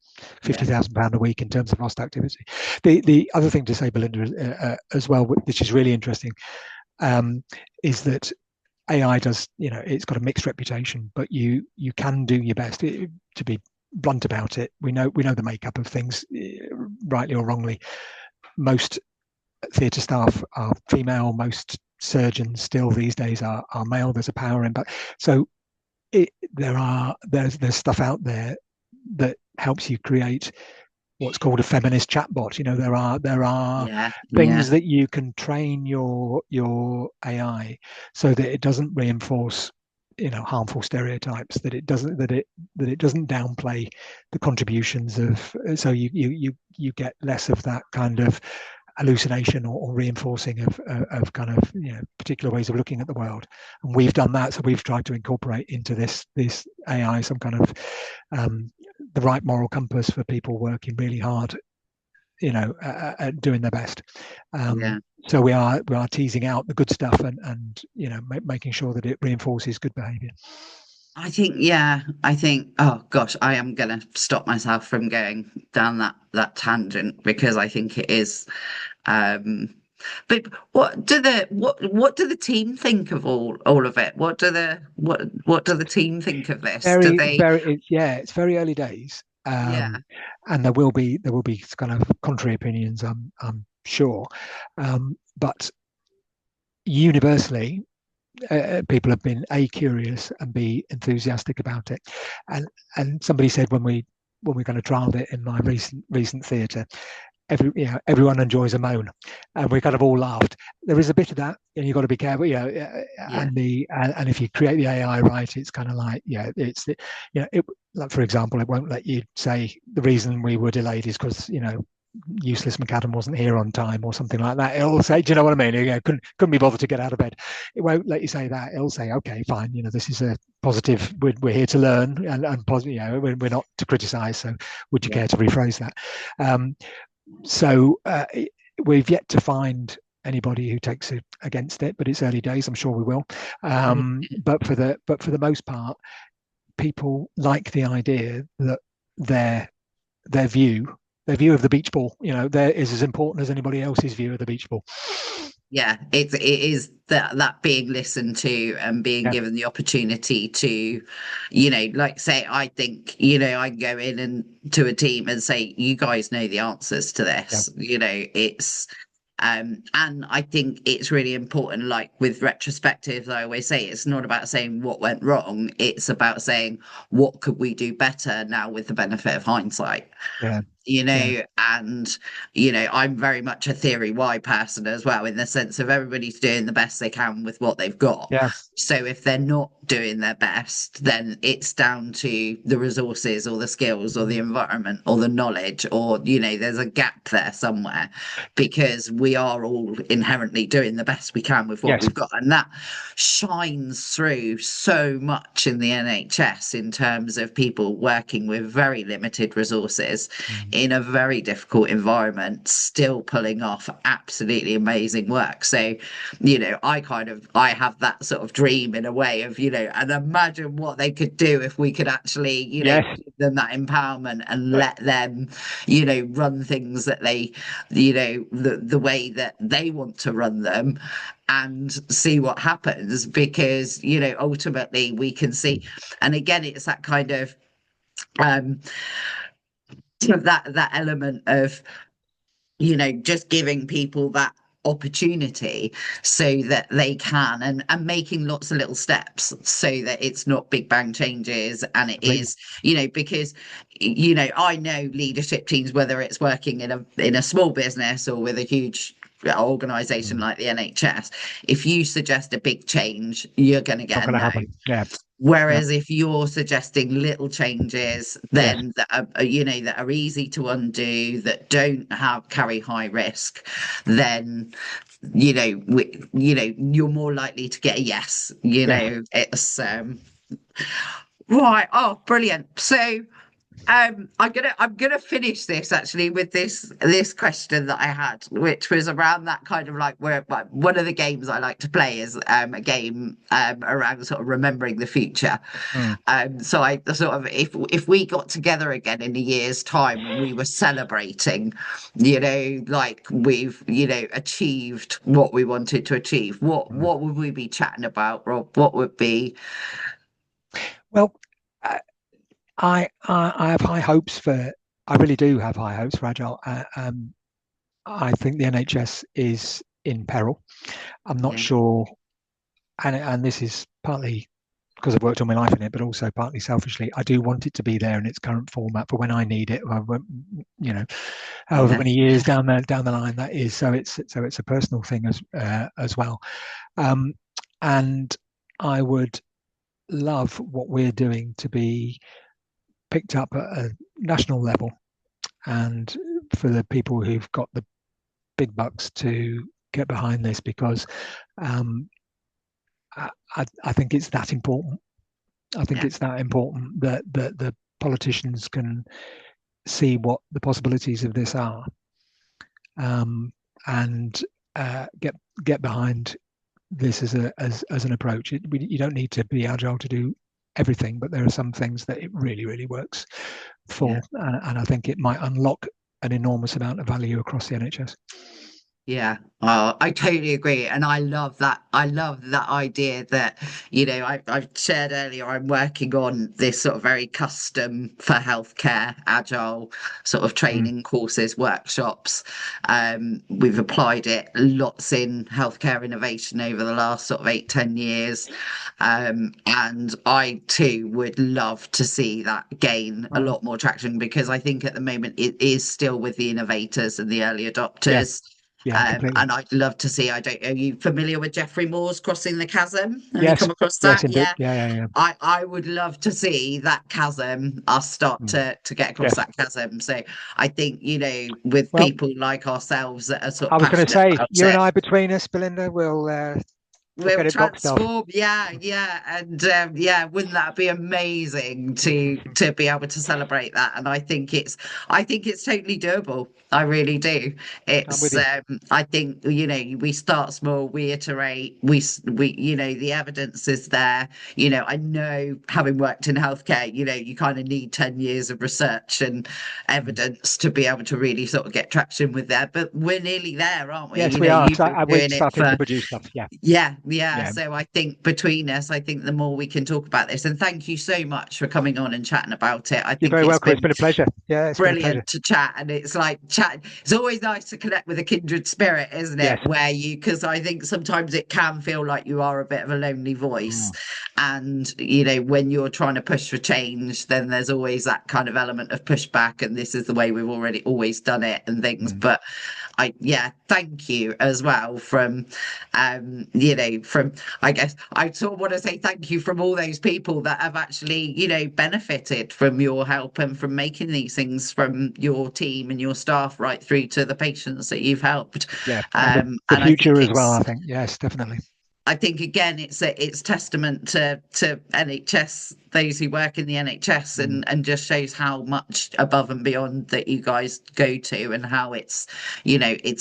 £50,000 a week in terms of lost activity. The other thing to say, Belinda, as well, which is really interesting, is that AI does, it's got a mixed reputation, but you can do your best. To be blunt about it, we know the makeup of things, rightly or wrongly. Most theatre staff are female. Most surgeons still these days are male. There's a power impact. So there's stuff out there that helps you create what's called a feminist chatbot. There are things that you can train your AI so that it doesn't reinforce harmful stereotypes, that it doesn't downplay the contributions of, so you get less of that kind of hallucination or reinforcing of kind of particular ways of looking at the world. And we've done that. So we've tried to incorporate into this AI some kind of the right moral compass for people working really hard, at doing their best. So we are teasing out the good stuff and making sure that it reinforces good behavior. I think, yeah, oh gosh, I am gonna stop myself from going down that tangent because I think it is. Um, but what do the team think of all of it? What do the team think of this? Do Very, they? very, it's very early days, Yeah, and there will be kind of contrary opinions, I'm sure, but universally, people have been curious and enthusiastic about it, and somebody said when we kind of trialed it in my recent theatre, everyone enjoys a moan, and we kind of all laughed. There is a bit of that, and you've got to be careful, yeah, and if you create the AI right, it's kind of like, it's the, like, for example, it won't let you say the reason we were delayed is because useless MacAdam wasn't here on time or something like that. It'll say, do you know what I mean? Couldn't be bothered to get out of bed. It won't let you say that. It'll say, okay, fine, this is a positive. We're here to learn, and positive. We're not to criticise. So, would you yeah. care to rephrase that? So we've yet to find anybody who takes it against it, but it's early days. I'm sure we will. But for the most part, people like the idea that their their view their view of the beach ball, there is as important as anybody else's view of the beach ball. Yeah, it is that being listened to and being Yeah, given the opportunity to, like say, I think, I can go in and to a team and say, you guys know the answers to yeah, this. It's and I think it's really important, like with retrospectives, I always say it's not about saying what went wrong, it's about saying what could we do better now with the benefit of hindsight. yeah, yeah, And I'm very much a theory why person as well, in the sense of everybody's doing the best they can with what they've got. yeah, So if they're not doing their best, then it's down to the resources or the skills or the environment or the knowledge, or there's a gap there somewhere, because we are all inherently doing the best we can with what yes, we've got, and that shines through so much in the NHS in terms of people working with very limited resources in a very difficult environment, still pulling off absolutely amazing work. So, I have that sort of dream in a way of, and imagine what they could do if we could actually, yes, give them that empowerment and let them, run things that they, the way that they want to run them, and see what happens, because ultimately we can see. And again, it's that kind of um that element of just giving people that opportunity so that they can, and making lots of little steps so that it's not big bang changes, and it completely. is, because I know leadership teams, whether it's working in a small business or with a huge organization like the NHS, if you suggest a big change, you're going to Not get a going to no. happen. Yeah, yeah, Whereas if you're suggesting little changes, yes, then that are, that are easy to undo, that don't carry high risk, then you're more likely to get a yes. yes. It's right. Oh, brilliant. So I'm gonna finish this actually with this question that I had, which was around that kind of like where, like, one of the games I like to play is a game around sort of remembering the future. Mm. So I sort of, if we got together again in a year's time and we were celebrating, like we've achieved what we wanted to achieve, Mm. what would we be chatting about, Rob? What would be? Well, uh, I have high hopes for. I really do have high hopes for Agile. I think the NHS is in peril. I'm not Yeah, sure, and this is partly because I've worked all my life in it, but also partly selfishly. I do want it to be there in its current format for when I need it. You know, however yeah, many years down the line that is. So it's a personal thing as well. Um, and I would love what we're doing to be picked up at a national level, and for the people who've got the big bucks to get behind this, because um, I think it's that important. I think yeah, it's that important that the politicians can see what the possibilities of this are, and get behind this as an approach. You don't need to be agile to do everything, but there are some things that it really, really works for. Yeah. And I think it might unlock an enormous amount of value across the NHS. Yeah, I totally agree, and I love that. I love that idea that, I've shared earlier. I'm working on this sort of very custom for healthcare, agile sort of training courses, workshops. We've applied it lots in healthcare innovation over the last sort of 8-10 years, and I too would love to see that gain a lot more traction, because I think at the moment it is still with the innovators and the early adopters. Yeah, And I'd love to see, are you familiar with Geoffrey Moore's Crossing the Chasm? Have you yes, come across yes, that? indeed. Yeah. Yeah. I would love to see that chasm, us start to get across Yes. that chasm. So I think, with Well, people like ourselves that are sort I of was going to passionate say, about you and it, I between us, Belinda, we'll we'll get it boxed off. transform. Yeah, and wouldn't that be amazing to be able to celebrate that? And I think it's totally doable. I really do. I'm with It's you. I think, we start small, we iterate, we the evidence is there. I know, having worked in healthcare, you kind of need 10 years of research and evidence to be able to really sort of get traction with that. But we're nearly there, aren't we? Yes, we are. You've So been we're doing it starting to for. produce stuff. Yeah. Yeah. So I think between us, I think the more we can talk about this, and thank you so much for coming on and chatting about it. I You're think very it's welcome. It's been been a pleasure. Yeah, it's been a pleasure. brilliant to chat, and it's like chat. It's always nice to connect with a kindred spirit, isn't it? Yes. Because I think sometimes it can feel like you are a bit of a lonely voice, and when you're trying to push for change, then there's always that kind of element of pushback, and this is the way we've already always done it and things. But thank you as well from I guess I sort of want to say thank you from all those people that have actually, benefited from your help and from making these things, from your team and your staff right through to the patients that you've helped. Yeah. And the And future as well, I think. Yes, definitely. I think again, it's testament to NHS, those who work in the NHS, and just shows how much above and beyond that you guys go to, and how it's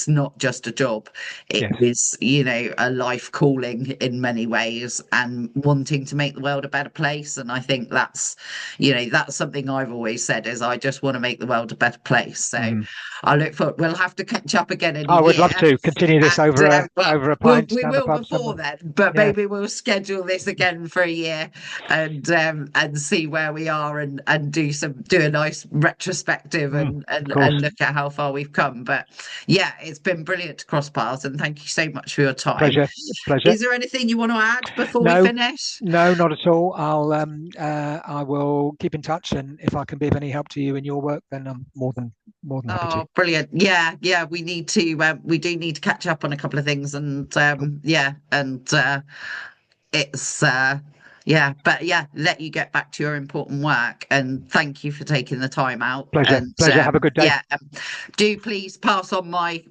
not just a job. It is a life calling in many ways, and wanting to make the world a better place. And I think that's something I've always said, is I just want to make the world a better place. So I look forward. We'll have to catch up again in a I would year. love to continue this over a pint. We down the will pub before somewhere. then, but maybe we'll schedule this again for a year, and see where we are, and do a nice retrospective, and look at how far we've come. But it's been brilliant to cross paths, and thank you so much for your time. Pleasure. Is there anything you want to add before we finish? No, not at all. I will keep in touch, and if I can be of any help to you in your work, then I'm more than happy to. Oh, brilliant. We need to we do need to catch up on a couple of things, and it's let you get back to your important work, and thank you for taking the time out. Pleasure. Have a good day. Do please pass on my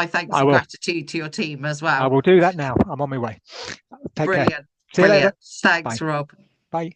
thanks and gratitude to your team as well. I will do that now. I'm on my way. Take care. Brilliant. See you later. Thanks, Bye. Rob. Bye.